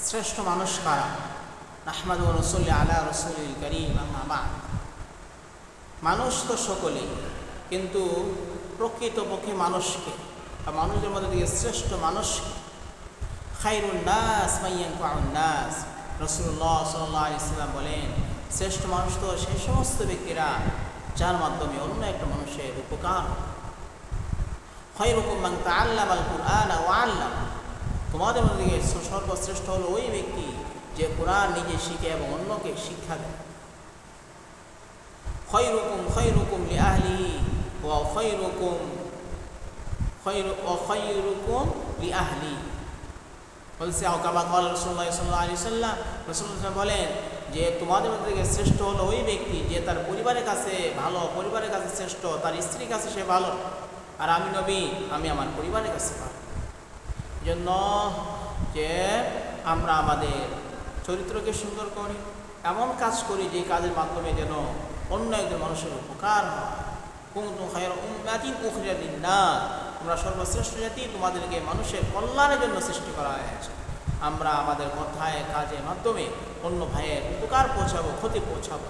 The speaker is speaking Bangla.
শ্রেষ্ঠ মানুষ কারা? আহমদ রসুল আলা রসুল করিম আম্মা বা'দ। মানুষ তো সকলেই, কিন্তু প্রকৃতপক্ষে মানুষকে বা মানুষের মধ্যে থেকে শ্রেষ্ঠ মানুষকে খায়রুন নাস মান ইয়ানফাউন নাস, রাসূলুল্লাহ সাল্লাল্লাহু আলাইহি ওয়াসাল্লাম বলেন, শ্রেষ্ঠ মানুষ তো সেই সমস্ত ব্যক্তিরা যার মাধ্যমে অন্য একটা মানুষের উপকার। খায়রুকুম মান তাআল্লামাল কুরআনা ওয়া আল্লামা, তোমাদের মধ্যে থেকে সর্বশ্রেষ্ঠ হলো ওই ব্যক্তি যে কোরআন নিজে শিখে এবং অন্যকে শিক্ষা দেয়। খায়রুকুম খায়রুকুম লিআহলিহি ওয়া খায়রুকুম লিআহলি। বলছে কামা ক্বাল রাসূলুল্লাহ সাল্লাল্লাহু আলাইহি ওয়াসাল্লাম, রাসূলুল্লাহ বলেন যে তোমাদের মধ্যে থেকে শ্রেষ্ঠ হলো ওই ব্যক্তি যে তার পরিবারের কাছে ভালো, পরিবারের কাছে শ্রেষ্ঠ, তার স্ত্রীর কাছে সে ভালো, আর আমি নবী, আমি আমার পরিবারের কাছে ভালো। জন্য যে আমরা আমাদের চরিত্রকে সুন্দর করি, এমন কাজ করি যে কাজের মাধ্যমে যেন অন্য একজন মানুষের উপকার হয়। কুনতুম খায়রা উম্মাতিন উখরিজাত লিন-নাস, তোমরা সর্বশ্রেষ্ঠ জাতি, তোমাদেরকে মানুষের কল্যাণের জন্য সৃষ্টি করা হয়েছে। আমরা আমাদের কথায় কাজের মাধ্যমে অন্য ভাইয়ের উপকার পৌঁছাবো, ক্ষতি পৌঁছাবো।